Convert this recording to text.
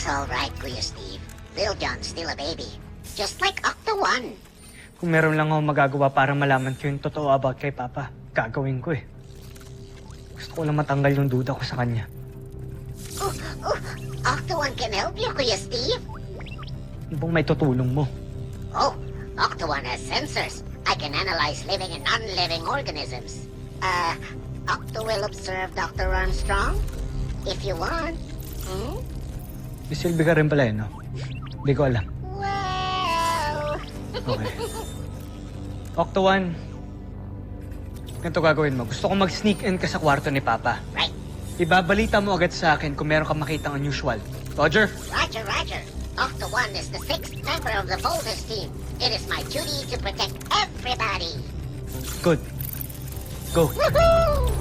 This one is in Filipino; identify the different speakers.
Speaker 1: all right, Kuya Steve. Lil John's still a baby. Just like Octo One.
Speaker 2: Kung meron lang akong magagawa para malaman ko yung totoo about kay Papa, gagawin ko eh. Gusto ko lang matanggal yung duda ko sa kanya.
Speaker 1: Octo One can help you, Kuya Steve.
Speaker 2: Ano bang may tutulong mo?
Speaker 1: Oh, Octo One has sensors. I can analyze living and non-living organisms. Octo will observe Dr. Armstrong? If you want. Hmm?
Speaker 2: May silbi ka rin pala eh, no? Hindi ko alam.
Speaker 1: Well...
Speaker 2: Okay. Octo One, ganito gagawin mo. Gusto ko mag-sneak in ka sa kwarto ni Papa.
Speaker 1: Right.
Speaker 2: Ibabalita mo agad sa akin kung meron kang makitang unusual. Roger?
Speaker 1: Roger, Roger. Octo One is the 6th member of the Boulders team. It is my duty to protect everybody.
Speaker 2: Good. Go.
Speaker 1: Woohoo!